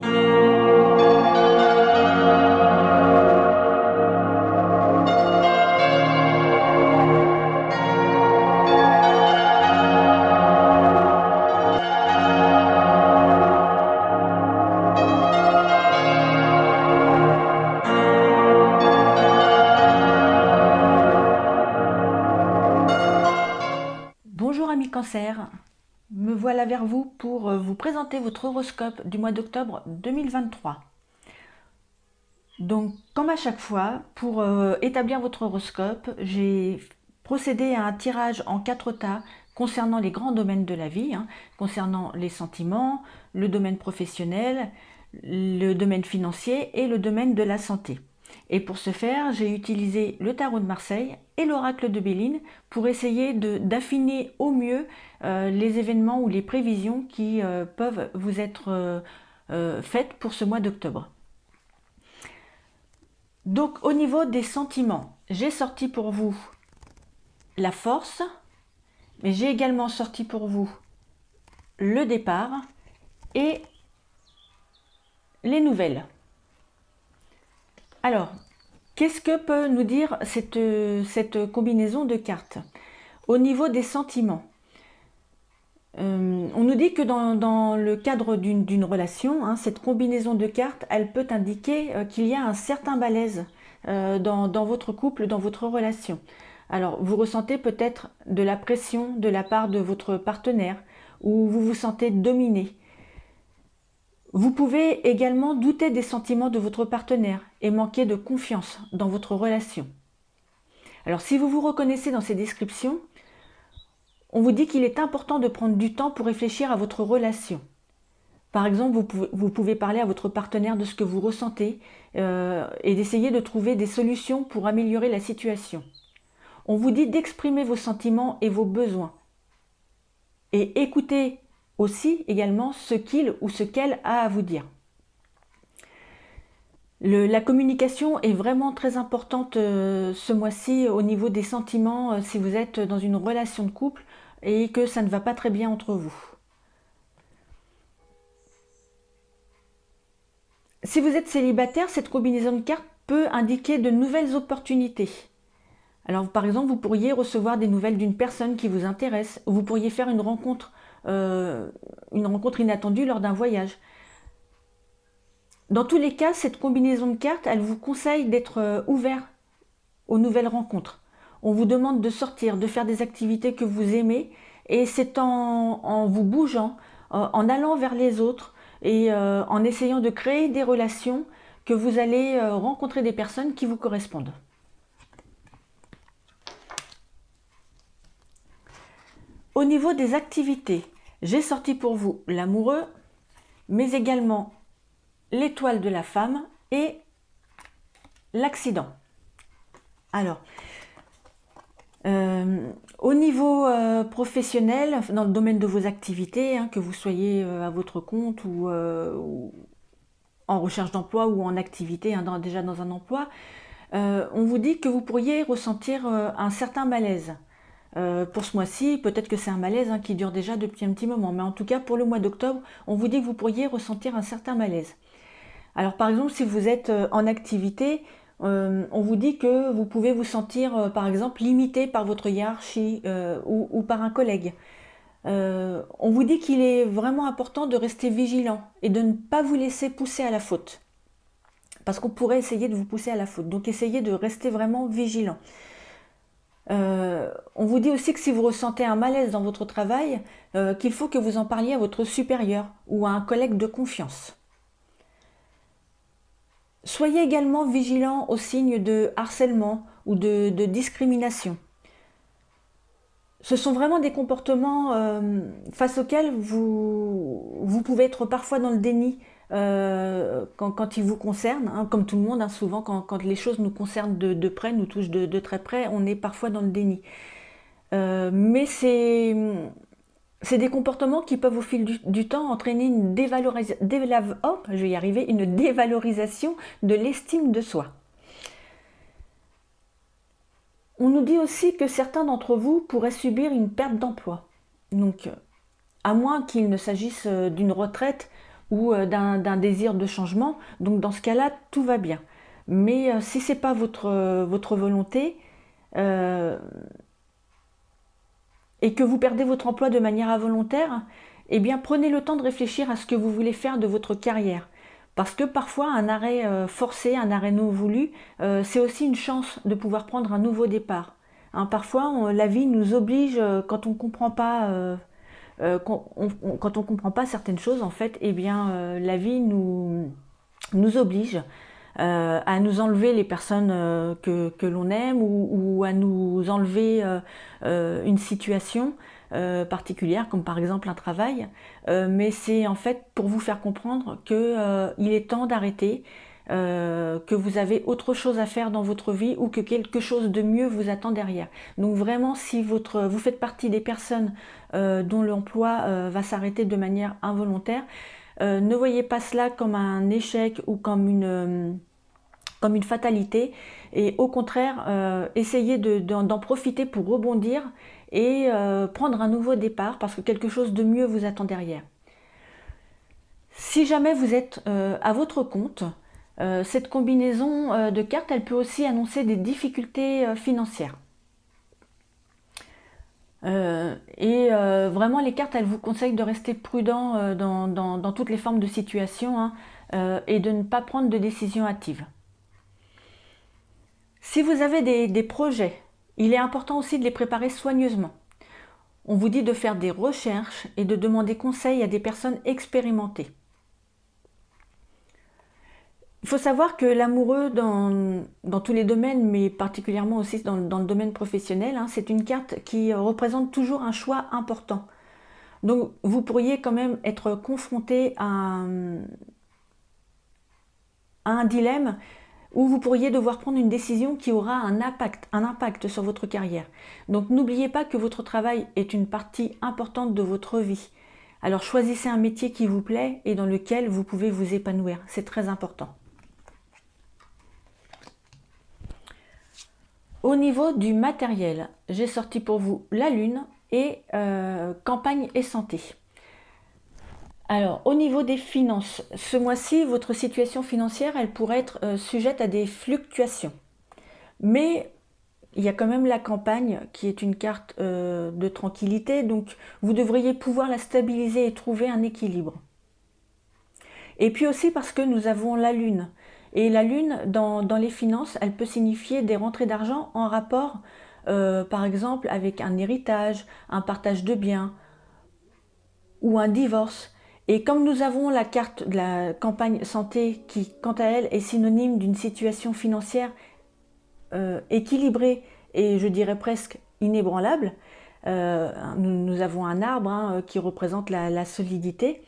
Bonjour amis Cancer, me voilà vers vous pour vous présenter votre horoscope du mois d'octobre 2023. Donc comme à chaque fois, pour établir votre horoscope, j'ai procédé à un tirage en 4 tas concernant les grands domaines de la vie, concernant les sentiments, le domaine professionnel, le domaine financier et le domaine de la santé. Et pour ce faire, j'ai utilisé le tarot de Marseille et l'oracle de Béline pour essayer d'affiner au mieux les événements ou les prévisions qui peuvent vous être faites pour ce mois d'octobre. Donc au niveau des sentiments, j'ai sorti pour vous la force, mais j'ai également sorti pour vous le départ et les nouvelles. Alors, qu'est-ce que peut nous dire cette combinaison de cartes? Au niveau des sentiments, on nous dit que dans le cadre d'une relation, cette combinaison de cartes, elle peut indiquer qu'il y a un certain malaise dans votre couple, dans votre relation. Alors, vous ressentez peut-être de la pression de la part de votre partenaire, ou vous vous sentez dominé. Vous pouvez également douter des sentiments de votre partenaire et manquer de confiance dans votre relation. Alors, si vous vous reconnaissez dans ces descriptions, on vous dit qu'il est important de prendre du temps pour réfléchir à votre relation. Par exemple, vous pouvez parler à votre partenaire de ce que vous ressentez et d'essayer de trouver des solutions pour améliorer la situation. On vous dit d'exprimer vos sentiments et vos besoins. Et écoutez aussi également ce qu'il ou ce qu'elle a à vous dire. La communication est vraiment très importante ce mois-ci au niveau des sentiments si vous êtes dans une relation de couple et que ça ne va pas très bien entre vous. Si vous êtes célibataire, cette combinaison de cartes peut indiquer de nouvelles opportunités. Alors par exemple, vous pourriez recevoir des nouvelles d'une personne qui vous intéresse, ou vous pourriez faire une rencontre inattendue lors d'un voyage. Dans tous les cas, cette combinaison de cartes, elle vous conseille d'être ouvert aux nouvelles rencontres. On vous demande de sortir, de faire des activités que vous aimez, et c'est en vous bougeant, en allant vers les autres, et en essayant de créer des relations que vous allez rencontrer des personnes qui vous correspondent. Au niveau des activités, j'ai sorti pour vous l'amoureux, mais également l'étoile de la femme et l'accident. Alors, au niveau professionnel, dans le domaine de vos activités, que vous soyez à votre compte ou en recherche d'emploi ou en activité, déjà dans un emploi, on vous dit que vous pourriez ressentir un certain malaise. Pour ce mois-ci, peut-être que c'est un malaise qui dure déjà depuis un petit moment, mais en tout cas pour le mois d'octobre, on vous dit que vous pourriez ressentir un certain malaise. Alors par exemple, si vous êtes en activité, on vous dit que vous pouvez vous sentir par exemple limité par votre hiérarchie ou par un collègue. On vous dit qu'il est vraiment important de rester vigilant et de ne pas vous laisser pousser à la faute. Parce qu'on pourrait essayer de vous pousser à la faute. Donc essayez de rester vraiment vigilant. On vous dit aussi que si vous ressentez un malaise dans votre travail, qu'il faut que vous en parliez à votre supérieur ou à un collègue de confiance. Soyez également vigilant aux signes de harcèlement ou de discrimination. Ce sont vraiment des comportements face auxquels vous pouvez être parfois dans le déni quand ils vous concernent, comme tout le monde, souvent quand les choses nous concernent de près, nous touchent de très près, on est parfois dans le déni. Mais c'est des comportements qui peuvent au fil du temps entraîner une dévalorisation de l'estime de soi. On nous dit aussi que certains d'entre vous pourraient subir une perte d'emploi. Donc, à moins qu'il ne s'agisse d'une retraite, ou d'un désir de changement. Donc dans ce cas-là, tout va bien. Mais si ce n'est pas votre volonté, et que vous perdez votre emploi de manière involontaire, eh bien prenez le temps de réfléchir à ce que vous voulez faire de votre carrière. Parce que parfois un arrêt forcé, un arrêt non voulu, c'est aussi une chance de pouvoir prendre un nouveau départ. Hein, parfois la vie nous oblige, quand on comprend pas, quand on comprend pas certaines choses, en fait, eh bien la vie nous oblige à nous enlever les personnes que l'on aime, ou à nous enlever une situation particulière, comme par exemple un travail. Mais c'est en fait pour vous faire comprendre qu'il est temps d'arrêter, que vous avez autre chose à faire dans votre vie, ou que quelque chose de mieux vous attend derrière. Donc vraiment, si vous faites partie des personnes dont l'emploi va s'arrêter de manière involontaire, ne voyez pas cela comme un échec ou comme une fatalité, et au contraire, essayez d'en profiter pour rebondir et prendre un nouveau départ, parce que quelque chose de mieux vous attend derrière. Si jamais vous êtes à votre compte, cette combinaison de cartes, elle peut aussi annoncer des difficultés financières. Vraiment, les cartes, elles vous conseillent de rester prudent dans toutes les formes de situation, hein, et de ne pas prendre de décisions hâtives. Si vous avez des projets, il est important aussi de les préparer soigneusement. On vous dit de faire des recherches et de demander conseil à des personnes expérimentées. Il faut savoir que l'amoureux, dans tous les domaines, mais particulièrement aussi dans le domaine professionnel, hein, c'est une carte qui représente toujours un choix important. Donc vous pourriez quand même être confronté à un dilemme, où vous pourriez devoir prendre une décision qui aura un impact sur votre carrière. Donc n'oubliez pas que votre travail est une partie importante de votre vie. Alors choisissez un métier qui vous plaît et dans lequel vous pouvez vous épanouir. C'est très important. Au niveau du matériel, j'ai sorti pour vous la Lune et campagne et santé. Alors, au niveau des finances, ce mois-ci, votre situation financière, elle pourrait être sujette à des fluctuations. Mais il y a quand même la campagne qui est une carte de tranquillité, donc vous devriez pouvoir la stabiliser et trouver un équilibre. Et puis aussi parce que nous avons la Lune. Et la Lune, dans les finances, elle peut signifier des rentrées d'argent en rapport, par exemple, avec un héritage, un partage de biens ou un divorce. Et comme nous avons la carte de la campagne santé qui, quant à elle, est synonyme d'une situation financière équilibrée et je dirais presque inébranlable, nous avons un arbre, hein, qui représente la solidité.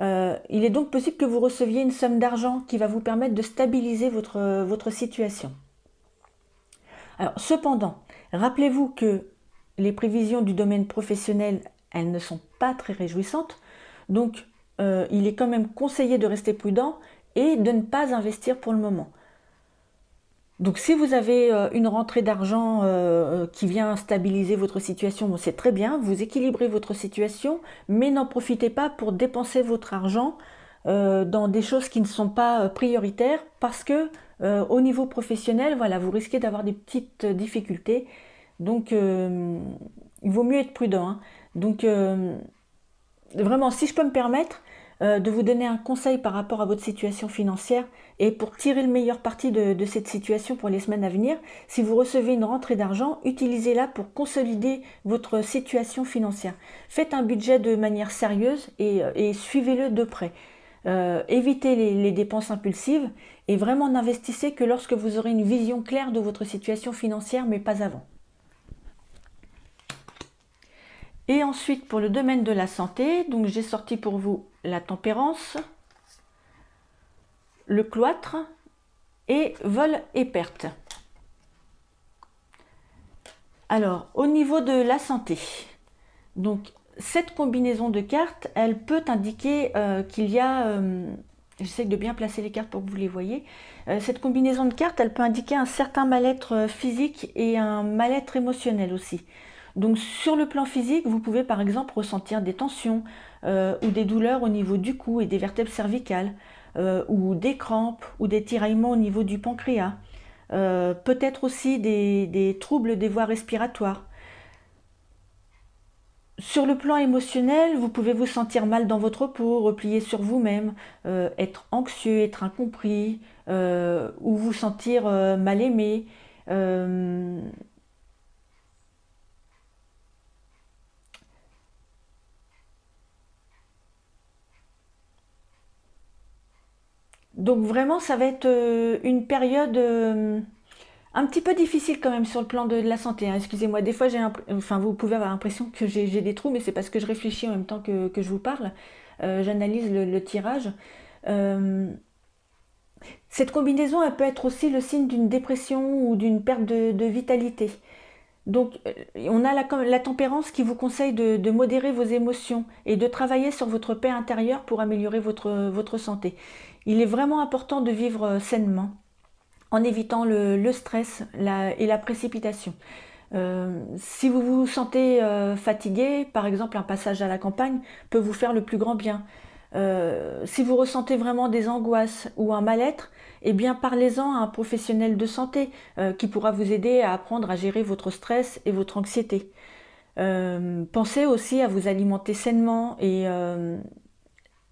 Il est donc possible que vous receviez une somme d'argent qui va vous permettre de stabiliser votre situation. Alors, cependant, rappelez-vous que les prévisions du domaine professionnel, elles ne sont pas très réjouissantes. Donc, il est quand même conseillé de rester prudent et de ne pas investir pour le moment. Donc, si vous avez une rentrée d'argent qui vient stabiliser votre situation, bon, c'est très bien, vous équilibrez votre situation, mais n'en profitez pas pour dépenser votre argent dans des choses qui ne sont pas prioritaires, parce que au niveau professionnel, voilà, vous risquez d'avoir des petites difficultés. Donc, il vaut mieux être prudent, hein. Donc, vraiment, si je peux me permettre de vous donner un conseil par rapport à votre situation financière et pour tirer le meilleur parti de cette situation pour les semaines à venir, si vous recevez une rentrée d'argent, utilisez-la pour consolider votre situation financière. Faites un budget de manière sérieuse et suivez-le de près. Évitez les dépenses impulsives et vraiment n'investissez que lorsque vous aurez une vision claire de votre situation financière, mais pas avant. Et ensuite, pour le domaine de la santé, donc j'ai sorti pour vous la tempérance, le cloître et vol et perte. Alors, au niveau de la santé, donc cette combinaison de cartes, elle peut indiquer qu'il y a... J'essaie de bien placer les cartes pour que vous les voyez. Cette combinaison de cartes, elle peut indiquer un certain mal-être physique et un mal-être émotionnel aussi. Donc sur le plan physique, vous pouvez par exemple ressentir des tensions, ou des douleurs au niveau du cou et des vertèbres cervicales, ou des crampes ou des tiraillements au niveau du pancréas. Peut-être aussi des troubles des voies respiratoires. Sur le plan émotionnel, vous pouvez vous sentir mal dans votre peau, replié sur vous-même, être anxieux, être incompris, ou vous sentir mal aimé. Euh, donc vraiment, ça va être une période un petit peu difficile quand même sur le plan de la santé, hein. Excusez-moi, des fois, enfin, vous pouvez avoir l'impression que j'ai des trous, mais c'est parce que je réfléchis en même temps que je vous parle. J'analyse le tirage. Euh, Cette combinaison, elle peut être aussi le signe d'une dépression ou d'une perte de vitalité. Donc, on a la tempérance qui vous conseille de modérer vos émotions et de travailler sur votre paix intérieure pour améliorer votre santé. Il est vraiment important de vivre sainement en évitant le stress et la précipitation. Si vous vous sentez fatigué, par exemple, un passage à la campagne peut vous faire le plus grand bien. Si vous ressentez vraiment des angoisses ou un mal-être, eh bien parlez-en à un professionnel de santé qui pourra vous aider à apprendre à gérer votre stress et votre anxiété. Pensez aussi à vous alimenter sainement et à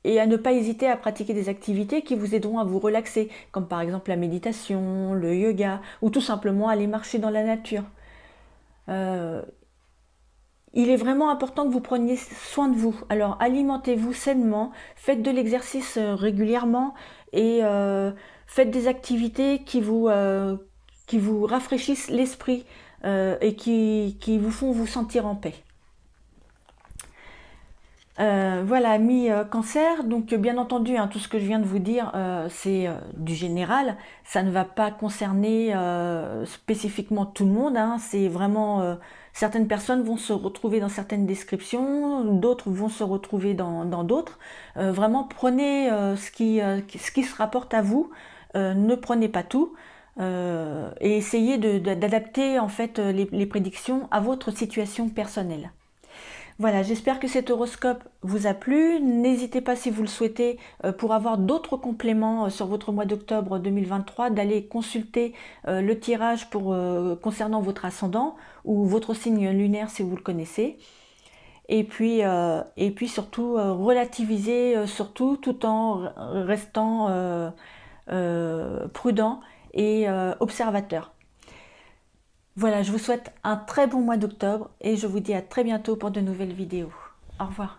ne pas hésiter à pratiquer des activités qui vous aideront à vous relaxer, comme par exemple la méditation, le yoga, ou tout simplement aller marcher dans la nature. Euh, il est vraiment important que vous preniez soin de vous. Alors alimentez-vous sainement, faites de l'exercice régulièrement et faites des activités qui vous rafraîchissent l'esprit et qui vous font vous sentir en paix. Voilà, mi-cancer, donc bien entendu, hein, tout ce que je viens de vous dire, c'est du général, ça ne va pas concerner spécifiquement tout le monde, hein, c'est vraiment, certaines personnes vont se retrouver dans certaines descriptions, d'autres vont se retrouver dans d'autres. Vraiment, prenez ce qui se rapporte à vous, ne prenez pas tout, et essayez d'adapter en fait les prédictions à votre situation personnelle. Voilà, j'espère que cet horoscope vous a plu. N'hésitez pas, si vous le souhaitez, pour avoir d'autres compléments sur votre mois d'octobre 2023, d'aller consulter le tirage concernant votre ascendant ou votre signe lunaire si vous le connaissez. Et puis surtout, relativiser surtout tout en restant prudent et observateur. Voilà, je vous souhaite un très bon mois d'octobre et je vous dis à très bientôt pour de nouvelles vidéos. Au revoir.